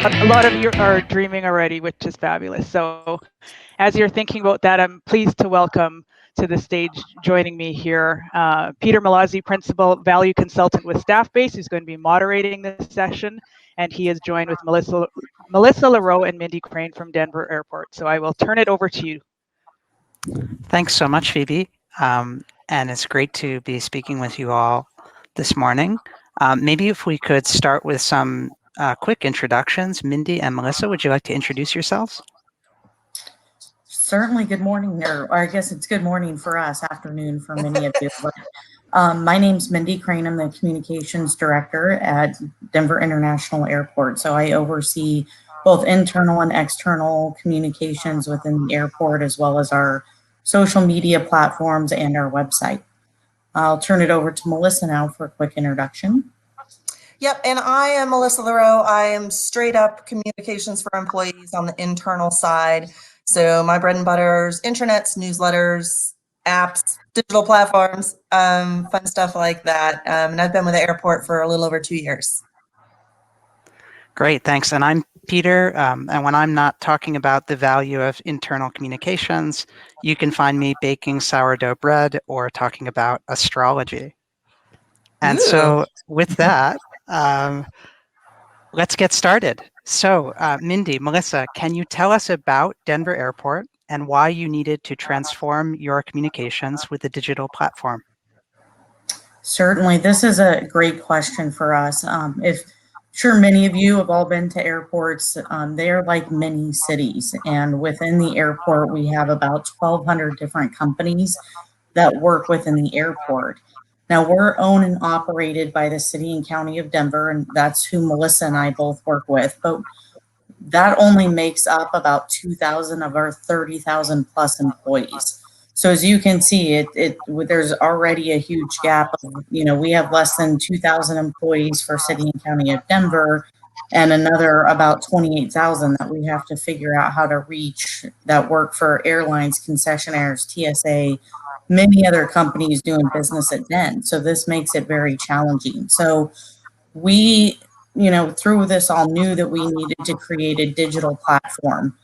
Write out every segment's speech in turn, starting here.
A lot of you are dreaming already, which is fabulous. So as you're thinking about that, I'm pleased to welcome to the stage joining me here, Peter Malazzi, Principal Value Consultant with StaffBase, who's going to be moderating this session. And he is joined with Melissa Leroux and Mindy Crane from Denver Airport. So I will turn it over to you. Thanks so much, Phoebe. And it's great to be speaking with you all this morning. Maybe if we could start with some quick introductions. Mindy and Melissa, would you like to introduce yourselves? Certainly. Good morning, or I guess it's good morning for us, afternoon for many of you. My name's Mindy Crane. I'm the Communications Director at Denver International Airport. So I oversee both internal and external communications within the airport, as well as our social media platforms and our website. I'll turn it over to Melissa now for a quick introduction. Yep, and I am Melissa Leroux. I am straight up communications for employees on the internal side. So my bread and butter is intranets, newsletters, apps, digital platforms, fun stuff like that. And I've been with the airport for a little over 2 years. Great, thanks. And I'm Peter, and when I'm not talking about the value of internal communications, you can find me baking sourdough bread or talking about astrology. And so with that, let's get started. So Mindy, Melissa, can you tell us about Denver Airport and why you needed to transform your communications with the digital platform? Certainly. This is a great question for us. Sure, many of you have all been to airports. They're like mini cities. And within the airport, we have about 1,200 different companies that work within the airport. Now, we're owned and operated by the city and county of Denver, and that's who Melissa and I both work with. But that only makes up about 2,000 of our 30,000 plus employees. So as you can see, there's already a huge gap. We have less than 2,000 employees for city and county of Denver, and another about 28,000 that we have to figure out how to reach that work for airlines, concessionaires, TSA, many other companies doing business at Den. So this makes it very challenging. So we, through this all knew that we needed to create a digital platform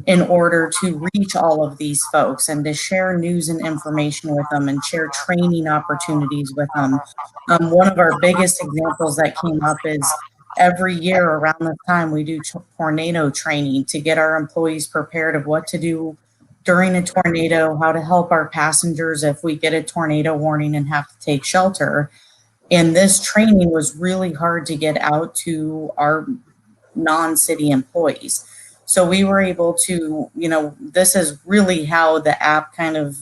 in order to reach all of these folks and to share news and information with them and share training opportunities with them. One of our biggest examples that came up is every year around this time, we do tornado training to get our employees prepared of what to do during a tornado, how to help our passengers if we get a tornado warning and have to take shelter. And this training was really hard to get out to our non-city employees. So we were able to, this is really how the app the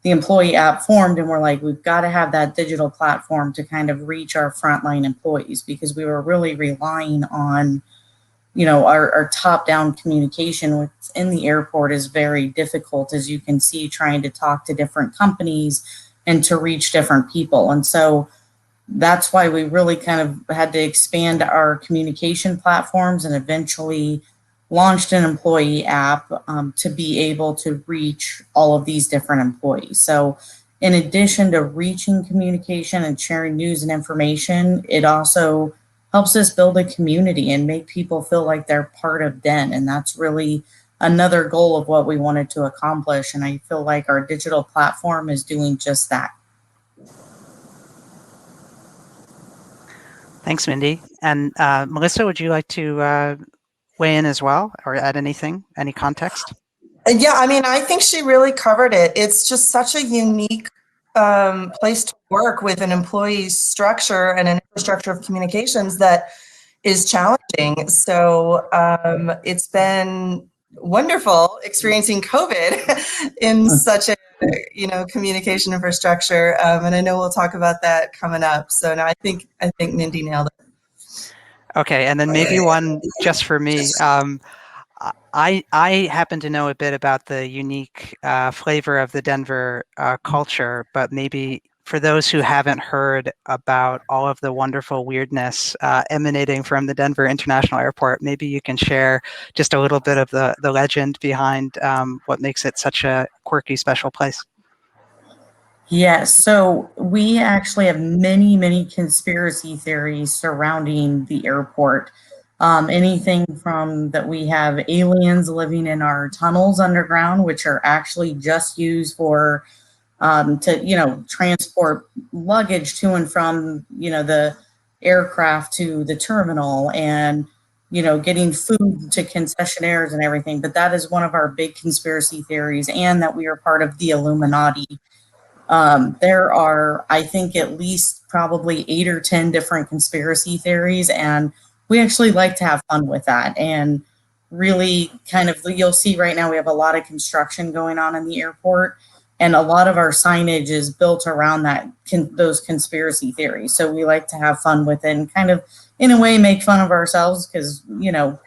employee app formed. And we're like, we've got to have that digital platform to kind of reach our frontline employees, because we were really relying on, our top-down communication within the airport is very difficult, as you can see, trying to talk to different companies and to reach different people. And so that's why we really kind of had to expand our communication platforms and eventually launched an employee app to be able to reach all of these different employees. So in addition to reaching communication and sharing news and information, it also helps us build a community and make people feel like they're part of Den. And that's really another goal of what we wanted to accomplish. And I feel like our digital platform is doing just that. Thanks, Mindy. And Melissa, would you like to weigh in as well or add anything, any context? Yeah, I think she really covered it. It's just such a unique place to work with an employee structure and an infrastructure of communications that is challenging. So it's been wonderful experiencing COVID in such a communication infrastructure, and I know we'll talk about that coming up. So no, I think Mindy nailed it. Okay, and then maybe one just for me. I happen to know a bit about the unique flavor of the Denver culture, but maybe for those who haven't heard about all of the wonderful weirdness emanating from the Denver International Airport, maybe you can share just a little bit of the legend behind what makes it such a quirky, special place. Yes, so we actually have many, many conspiracy theories surrounding the airport. Anything from that we have aliens living in our tunnels underground, which are actually just used for to transport luggage to and from the aircraft to the terminal, and getting food to concessionaires and everything. But that is one of our big conspiracy theories, and that we are part of the Illuminati. There are, I think, at least probably 8 or 10 different conspiracy theories, and we actually like to have fun with that. And really kind of, you'll see right now we have a lot of construction going on in the airport, and a lot of our signage is built around those conspiracy theories. So we like to have fun with it and kind of, in a way, make fun of ourselves, because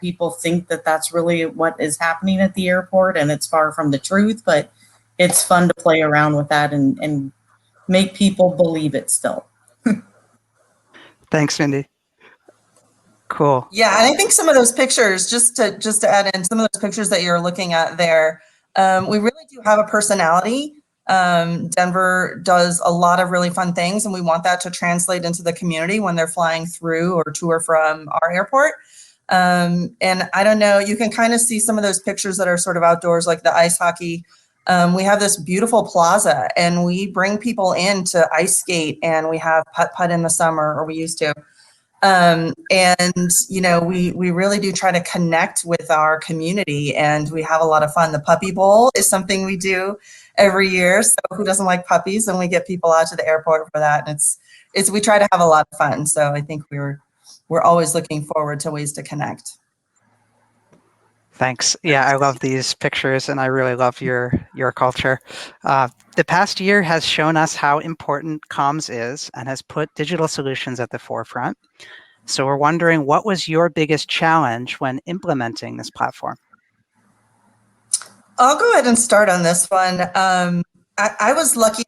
people think that that's really what is happening at the airport, and it's far from the truth. But it's fun to play around with that and make people believe it still. Thanks, Mindy. Cool. Yeah, and I think some of those pictures, just to add in, some of those pictures that you're looking at there, we really do have a personality. Denver does a lot of really fun things, and we want that to translate into the community when they're flying through or to or from our airport. And I don't know, you can kind of see some of those pictures that are sort of outdoors, like the ice hockey. We have this beautiful plaza, and we bring people in to ice skate, and we have putt-putt in the summer, or we used to. And we really do try to connect with our community, and we have a lot of fun. The Puppy Bowl is something we do every year. So who doesn't like puppies? And we get people out to the airport for that. And we try to have a lot of fun. So I think we're always looking forward to ways to connect. Thanks. Yeah, I love these pictures, and I really love your culture. The past year has shown us how important comms is and has put digital solutions at the forefront. So we're wondering, what was your biggest challenge when implementing this platform? I'll go ahead and start on this one. I was lucky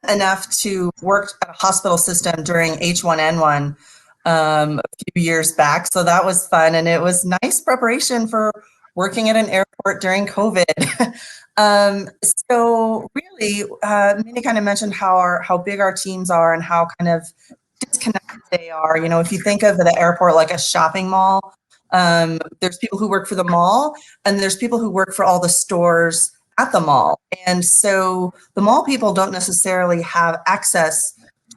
enough to work at a hospital system during H1N1 a few years back. So that was fun, and it was nice preparation for working at an airport during COVID. So really, Minnie kind of mentioned how big our teams are and how kind of disconnected they are. If you think of the airport like a shopping mall, there's people who work for the mall, and there's people who work for all the stores at the mall. And so the mall people don't necessarily have access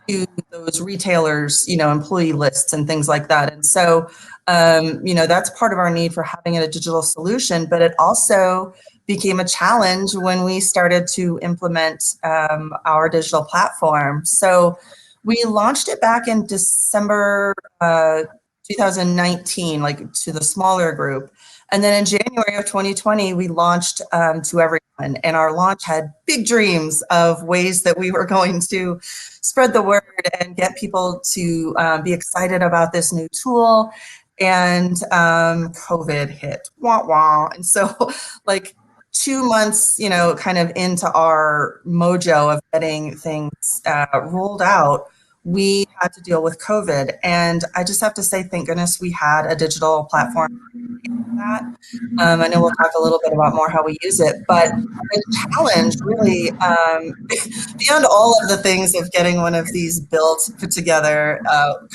to those retailers, employee lists and things like that. And so, that's part of our need for having a digital solution, but it also became a challenge when we started to implement our digital platform. So we launched it back in December 2019, like to the smaller group. And then in January of 2020, we launched to everyone. And our launch had big dreams of ways that we were going to spread the word and get people to be excited about this new tool. And COVID hit. Wah, wah. And so 2 months, kind of into our mojo of getting things rolled out, we had to deal with COVID. And I just have to say, thank goodness we had a digital platform for that. I know we'll talk a little bit about more how we use it, but the challenge really, beyond all of the things of getting one of these built, put together,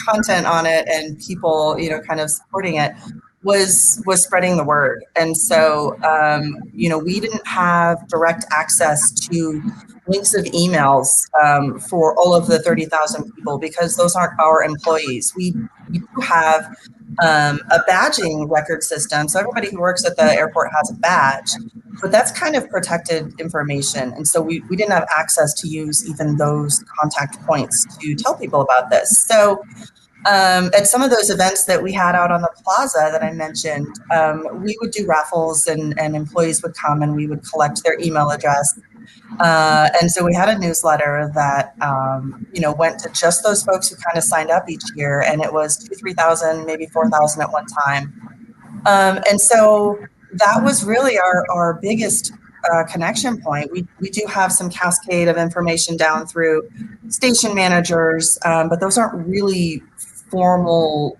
content on it, and people, kind of supporting it, was spreading the word. And so, we didn't have direct access to links of emails for all of the 30,000 people, because those aren't our employees. We do have a badging record system. So everybody who works at the airport has a badge, but that's kind of protected information. And so we didn't have access to use even those contact points to tell people about this. So at some of those events that we had out on the plaza that I mentioned, we would do raffles, and employees would come and we would collect their email address. And so we had a newsletter that, went to just those folks who kind of signed up each year, and it was 2,000, 3,000, maybe 4,000 at one time. And so that was really our biggest connection point. We do have some cascade of information down through station managers, but those aren't really formal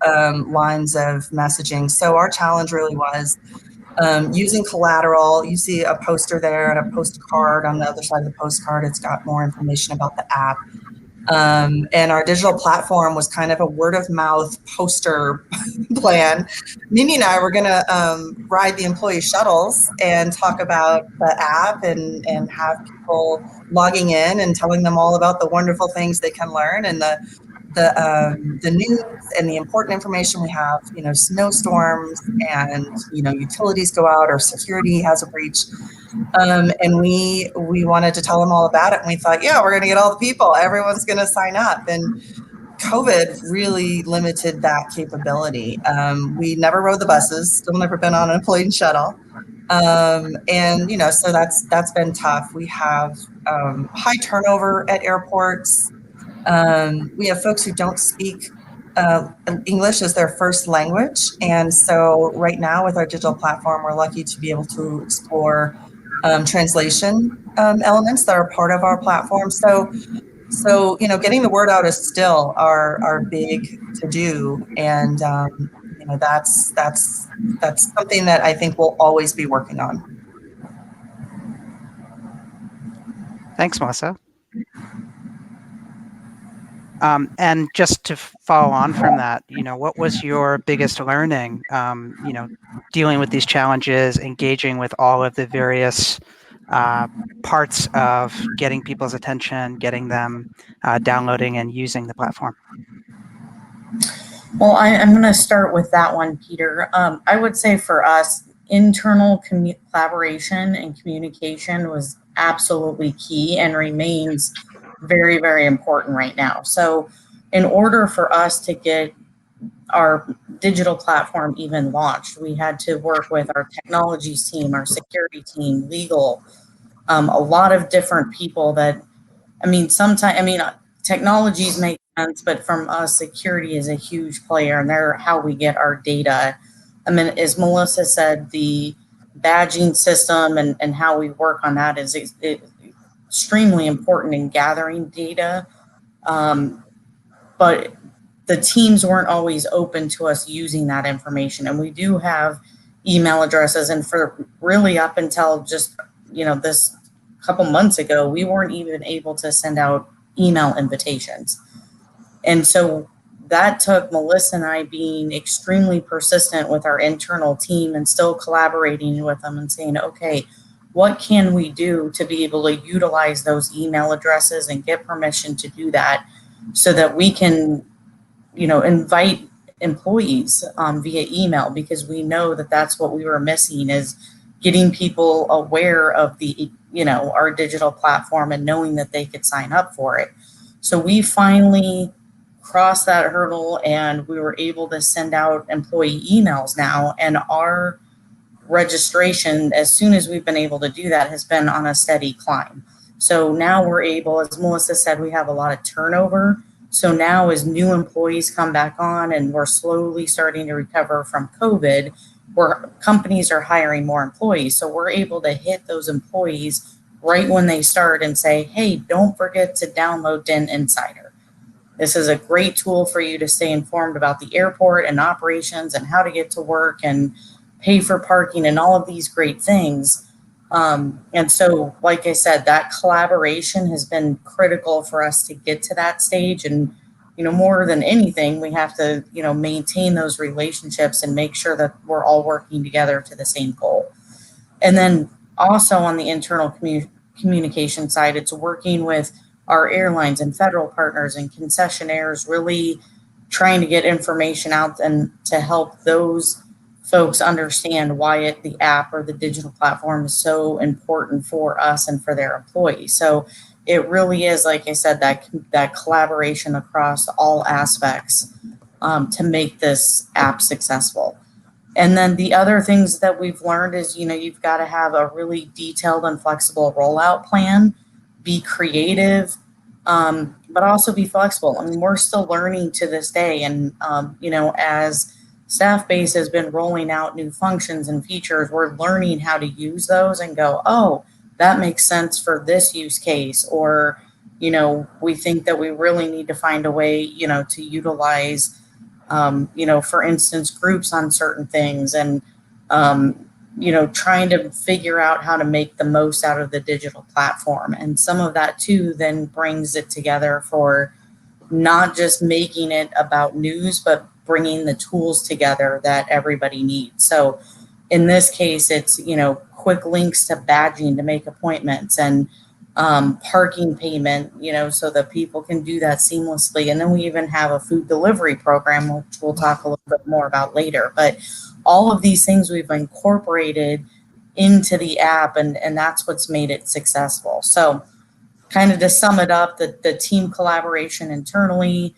lines of messaging. So our challenge really was using collateral. You see a poster there and a postcard on the other side of the postcard. It's got more information about the app. And our digital platform was kind of a word of mouth poster plan. Mimi and I were going to ride the employee shuttles and talk about the app and have people logging in and telling them all about the wonderful things they can learn and the news and the important information we have, snowstorms and, utilities go out or security has a breach. And we wanted to tell them all about it. And we thought, yeah, we're going to get all the people. Everyone's going to sign up. And COVID really limited that capability. We never rode the buses, still never been on an employee shuttle. And, so that's been tough. We have high turnover at airports. We have folks who don't speak English as their first language. And so right now with our digital platform, we're lucky to be able to explore translation elements that are part of our platform. So getting the word out is still our big to do. And, that's something that I think we'll always be working on. Thanks, Melissa. And just to follow on from that, what was your biggest learning, dealing with these challenges, engaging with all of the various parts of getting people's attention, getting them downloading and using the platform? Well, I'm going to start with that one, Peter. I would say for us, internal collaboration and communication was absolutely key and remains very, very important right now. So in order for us to get our digital platform even launched, we had to work with our technologies team, our security team, legal, a lot of different people that, technologies make sense, but from us, security is a huge player and they're how we get our data. As Melissa said, the badging system and how we work on that is extremely important in gathering data. But the teams weren't always open to us using that information. And we do have email addresses. And for really up until just, this couple months ago, we weren't even able to send out email invitations. And so that took Melissa and I being extremely persistent with our internal team and still collaborating with them and saying, okay, what can we do to be able to utilize those email addresses and get permission to do that so that we can, invite employees via email, because we know that that's what we were missing, is getting people aware of the, our digital platform and knowing that they could sign up for it. So we finally crossed that hurdle and we were able to send out employee emails now, and our registration, as soon as we've been able to do that, has been on a steady climb. So now we're able, as Melissa said, we have a lot of turnover. So now as new employees come back on and we're slowly starting to recover from COVID, where companies are hiring more employees. So we're able to hit those employees right when they start and say, hey, don't forget to download DIN Insider. This is a great tool for you to stay informed about the airport and operations and how to get to work and pay for parking and all of these great things. And so, like I said, that collaboration has been critical for us to get to that stage. And, more than anything, we have to, maintain those relationships and make sure that we're all working together to the same goal. And then also on the internal communication side, it's working with our airlines and federal partners and concessionaires, really trying to get information out and to help those folks understand why the app or the digital platform is so important for us and for their employees. So it really is, like I said, that collaboration across all aspects to make this app successful. And then the other things that we've learned is, you've got to have a really detailed and flexible rollout plan, be creative, but also be flexible. We're still learning to this day. And, as Staff Base has been rolling out new functions and features, we're learning how to use those and go, oh, that makes sense for this use case. Or, we think that we really need to find a way, to utilize, for instance, groups on certain things and, trying to figure out how to make the most out of the digital platform. And some of that too then brings it together for not just making it about news, but bringing the tools together that everybody needs. So in this case, it's, quick links to badging to make appointments, and parking payment, so that people can do that seamlessly. And then we even have a food delivery program, which we'll talk a little bit more about later. But all of these things we've incorporated into the app, and that's what's made it successful. So kind of to sum it up, the team collaboration internally,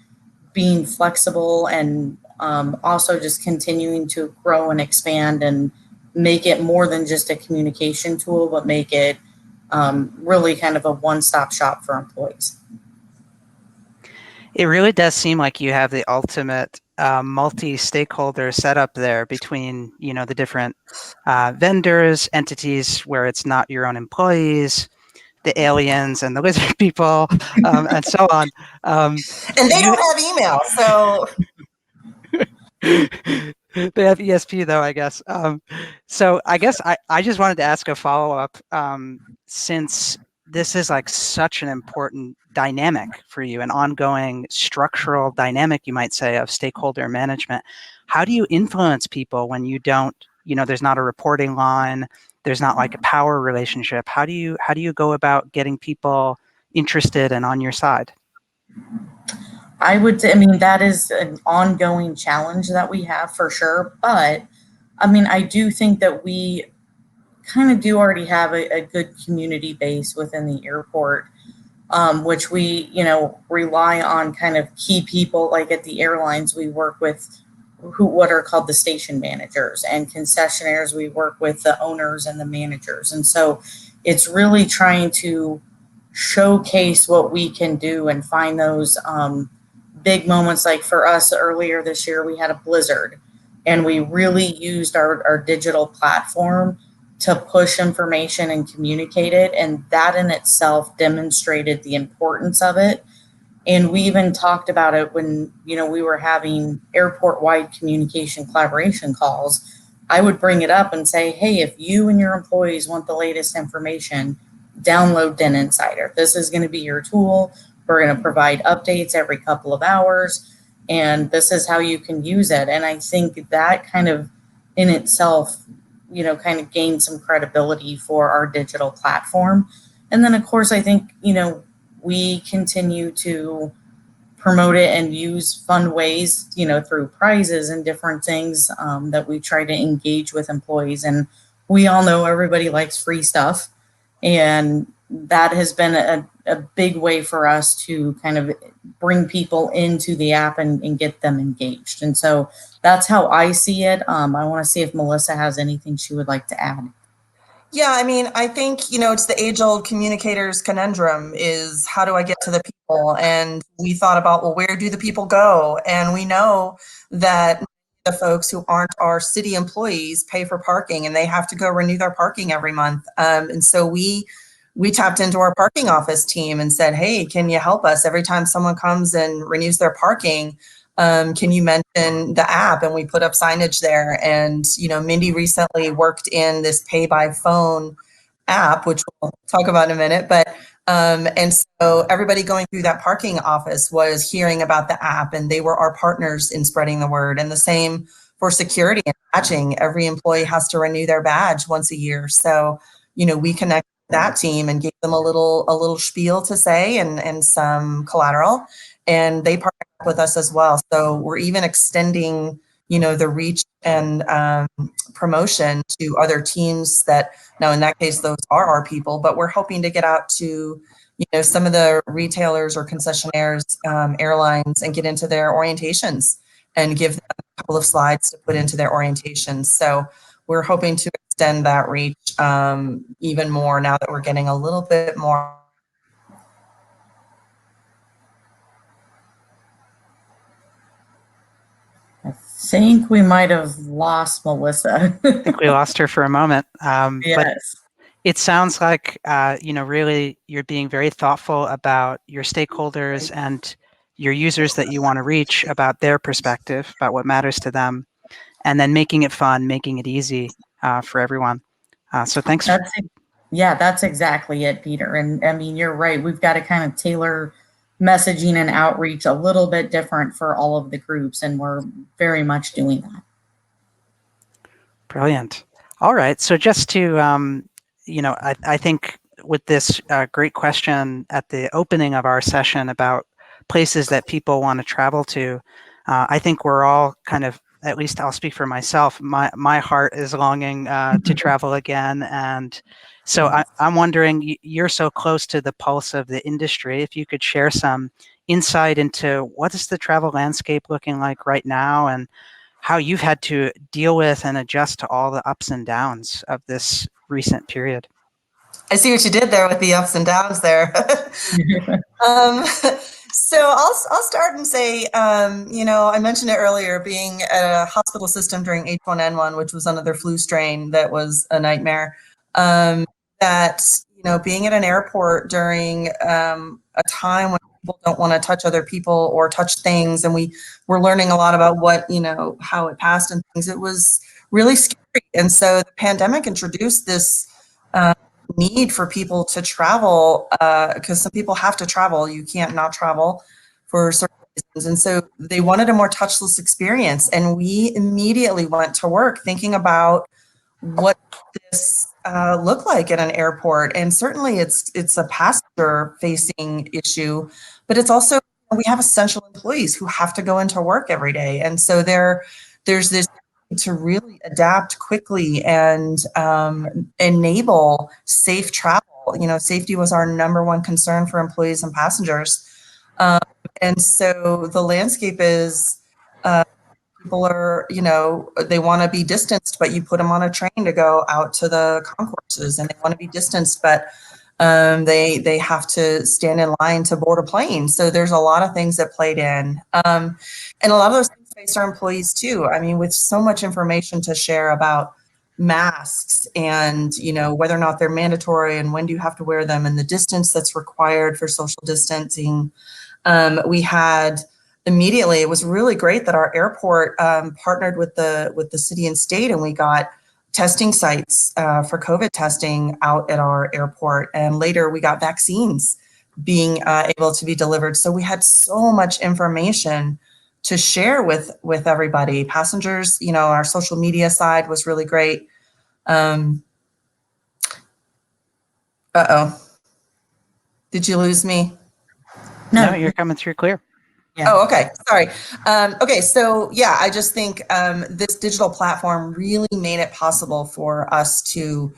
being flexible, and also just continuing to grow and expand and make it more than just a communication tool, but make it really kind of a one-stop shop for employees. It really does seem like you have the ultimate multi-stakeholder setup there between, the different vendors, entities where it's not your own employees, the aliens and the lizard people, and so on. And they don't have email, so. They have ESP though, I guess. So I guess I just wanted to ask a follow-up, since this is like such an important dynamic for you, an ongoing structural dynamic, you might say, of stakeholder management. How do you influence people when you don't, there's not a reporting line, there's not like a power relationship? How do you go about getting people interested and on your side? I mean, that is an ongoing challenge that we have for sure. But I mean, I do think that we kind of do already have a good community base within the airport, which we, rely on kind of key people. Like at the airlines, we work with what are called the station managers, and concessionaires, we work with the owners and the managers. And so it's really trying to showcase what we can do and find those big moments. Like for us earlier this year, we had a blizzard, and we really used our digital platform to push information and communicate it. And that in itself demonstrated the importance of it. And we even talked about it when, we were having airport-wide communication collaboration calls. I would bring it up and say, hey, if you and your employees want the latest information, download Den Insider. This is going to be your tool. We're going to provide updates every couple of hours, and this is how you can use it. And I think that kind of in itself, kind of gained some credibility for our digital platform. And then, of course, I think, we continue to promote it and use fun ways, through prizes and different things that we try to engage with employees. And we all know everybody likes free stuff. And that has been a big way for us to kind of bring people into the app and get them engaged. And so that's how I see it. I want to see if Melissa has anything she would like to add. Yeah, I mean, I think, it's the age-old communicator's conundrum is how do I get to the people? And we thought about, well, where do the people go? And we know that the folks who aren't our city employees pay for parking, and they have to go renew their parking every month. And so we tapped into our parking office team and said, hey, can you help us? Every time someone comes and renews their parking, can you mention the app? And we put up signage there. And, Mindy recently worked in this pay by phone app, which we'll talk about in a minute. But, and so everybody going through that parking office was hearing about the app, and they were our partners in spreading the word. And the same for security and badging. Every employee has to renew their badge once a year. So, we connected that team and gave them a little spiel to say and some collateral, and they partnered up with us as well. So we're even extending, the reach and promotion to other teams that now in that case, those are our people, but we're hoping to get out to, some of the retailers or concessionaires, airlines, and get into their orientations and give them a couple of slides to put into their orientations. So we're hoping to extend that reach even more now that we're getting a little bit more. I think we might have lost Melissa. I think we lost her for a moment. Yes. But it sounds like, really you're being very thoughtful about your stakeholders and your users that you want to reach, about their perspective, about what matters to them, and then making it fun, making it easy for everyone. So thanks. That's exactly it, Peter. And I mean, you're right. We've got to kind of tailor, messaging and outreach a little bit different for all of the groups, and we're very much doing that. Brilliant. All right. So just to, I think with this great question at the opening of our session about places that people want to travel to, I think we're all kind of, at least I'll speak for myself, my heart is longing to travel again. And so I'm wondering, you're so close to the pulse of the industry, if you could share some insight into what is the travel landscape looking like right now, and how you've had to deal with and adjust to all the ups and downs of this recent period. I see what you did there with the ups and downs there. So I'll start and say, I mentioned it earlier, being at a hospital system during H1N1, which was another flu strain that was a nightmare. Being at an airport during a time when people don't want to touch other people or touch things, and we're learning a lot about how it passed and things. It was really scary, and so the pandemic introduced this need for people to travel, because some people have to travel. You can't not travel for certain reasons. And so they wanted a more touchless experience. And we immediately went to work thinking about what this looked like at an airport. And certainly it's a passenger facing issue, but it's also, we have essential employees who have to go into work every day. And so there's this to really adapt quickly and enable safe travel. Safety was our number one concern for employees and passengers. And so the landscape is, people are, they want to be distanced, but you put them on a train to go out to the concourses, and they want to be distanced, but they have to stand in line to board a plane. So there's a lot of things that played in. And a lot of those things faced our employees too. I mean, with so much information to share about masks and, whether or not they're mandatory and when do you have to wear them and the distance that's required for social distancing. We had immediately, it was really great that our airport partnered with the city and state, and we got testing sites for COVID testing out at our airport. And later we got vaccines being able to be delivered. So we had so much information to share with everybody. Passengers, our social media side was really great. Did you lose me? No, you're coming through clear. Yeah. Oh, okay. Sorry. Okay. So yeah, I just think this digital platform really made it possible for us to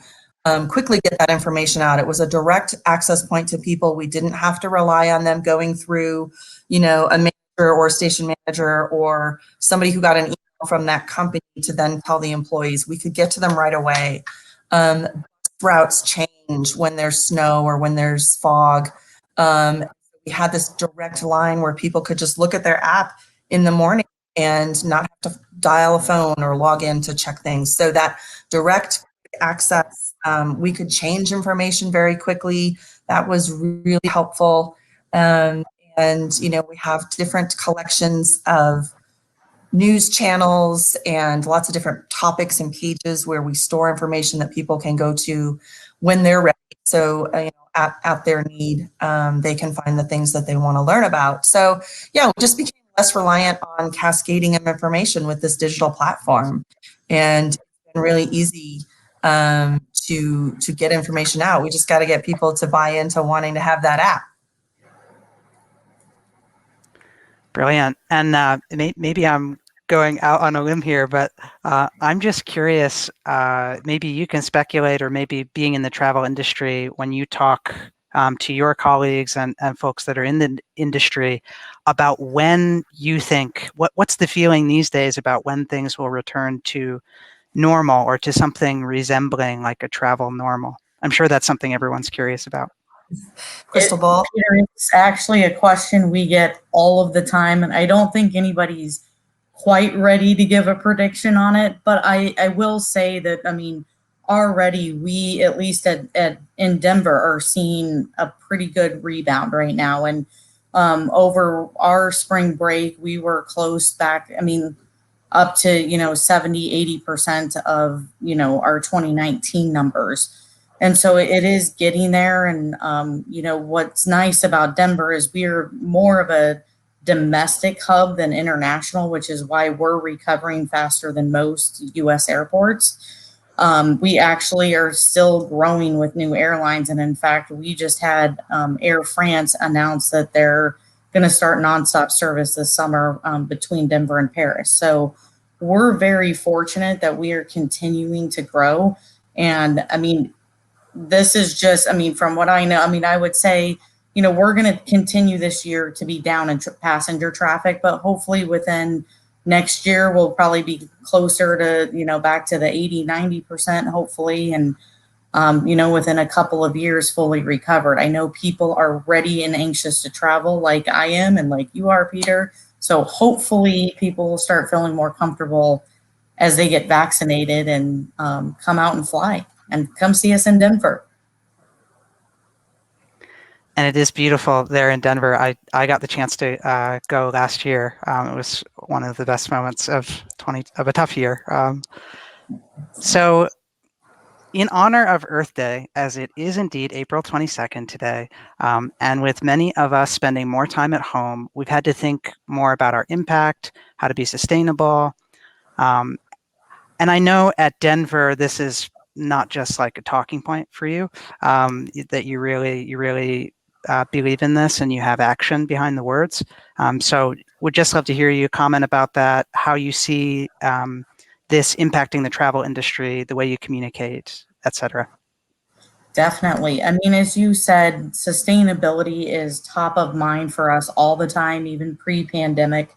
quickly get that information out. It was a direct access point to people. We didn't have to rely on them going through, a manager or a station manager or somebody who got an email from that company to then tell the employees. We could get to them right away. Routes change when there's snow or when there's fog. We had this direct line where people could just look at their app in the morning and not have to dial a phone or log in to check things. So that direct access, we could change information very quickly. That was really helpful. And, we have different collections of news channels and lots of different topics and pages where we store information that people can go to when they're ready. So, at their need, they can find the things that they want to learn about. So yeah, we just became less reliant on cascading of information with this digital platform. And it's been really easy to get information out. We just got to get people to buy into wanting to have that app. Brilliant. And maybe I'm going out on a limb here, but I'm just curious, maybe you can speculate, or maybe being in the travel industry, when you talk to your colleagues and folks that are in the industry about when you think, what's the feeling these days about when things will return to normal or to something resembling like a travel normal? I'm sure that's something everyone's curious about. Crystal ball. Peter, it's actually a question we get all of the time, and I don't think anybody's quite ready to give a prediction on it. But I will say that, already we, at least in Denver, are seeing a pretty good rebound right now. And over our spring break, we were close back, up to, 70, 80% of, our 2019 numbers. And so it is getting there. And, what's nice about Denver is we're more of a domestic hub than international, which is why we're recovering faster than most US airports. We actually are still growing with new airlines. And in fact, we just had Air France announce that they're going to start nonstop service this summer between Denver and Paris. So we're very fortunate that we are continuing to grow. And this is just, from what I know, I would say, we're going to continue this year to be down in passenger traffic, but hopefully within next year, we'll probably be closer to, back to the 80-90%, hopefully. And, within a couple of years, fully recovered. I know people are ready and anxious to travel like I am and like you are, Peter. So hopefully people will start feeling more comfortable as they get vaccinated and come out and fly and come see us in Denver. And it is beautiful there in Denver. I got the chance to go last year. It was one of the best moments of a tough year. So in honor of Earth Day, as it is indeed April 22nd today, and with many of us spending more time at home, we've had to think more about our impact, how to be sustainable. And I know at Denver, this is not just like a talking point for you, that you really believe in this and you have action behind the words. So would just love to hear you comment about that, how you see this impacting the travel industry, the way you communicate, et cetera. Definitely. As you said, sustainability is top of mind for us all the time, even pre-pandemic.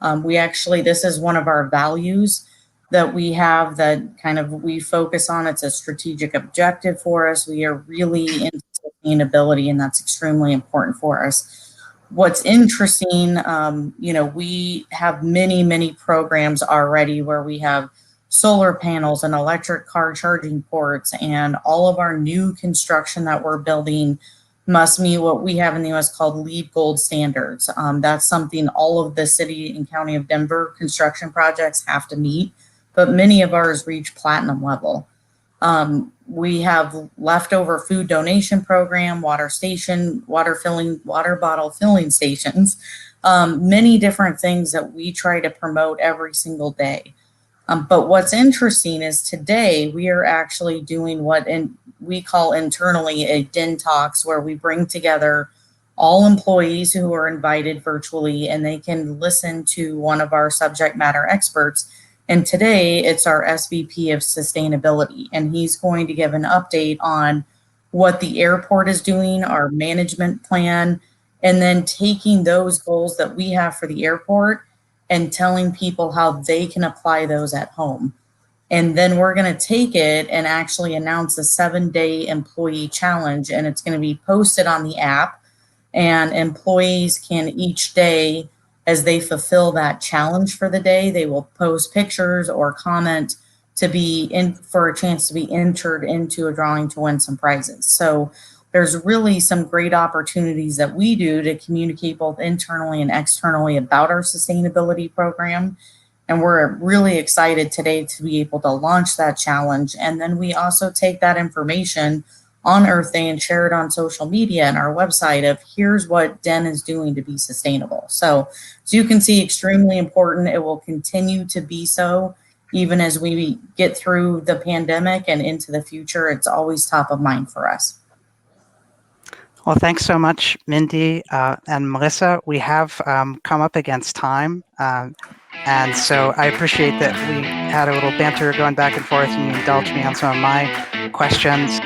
This is one of our values that we have that we focus on. It's a strategic objective for us. We are really into sustainability, and that's extremely important for us. What's interesting, we have many programs already where we have solar panels and electric car charging ports, and all of our new construction that we're building must meet what we have in the US called LEED Gold standards. That's something all of the city and county of Denver construction projects have to meet, but many of ours reach platinum level. We have leftover food donation program, water bottle filling stations, many different things that we try to promote every single day. But what's interesting is today we are actually doing what we call internally a DIN Talks, where we bring together all employees who are invited virtually and they can listen to one of our subject matter experts. And today it's our SVP of sustainability, and he's going to give an update on what the airport is doing, our management plan, and then taking those goals that we have for the airport and telling people how they can apply those at home. And then we're going to take it and actually announce a 7-day employee challenge, and it's going to be posted on the app, and employees can each day, as they fulfill that challenge for the day, they will post pictures or comment to be in for a chance to be entered into a drawing to win some prizes. So there's really some great opportunities that we do to communicate both internally and externally about our sustainability program. And we're really excited today to be able to launch that challenge. And then we also take that information on Earth Day and share it on social media and our website of here's what DEN is doing to be sustainable. So as you can see, extremely important. It will continue to be so even as we get through the pandemic and into the future. It's always top of mind for us. Well, thanks so much, Mindy and Melissa. We have come up against time. And so I appreciate that we had a little banter going back and forth and you indulged me on some of my questions.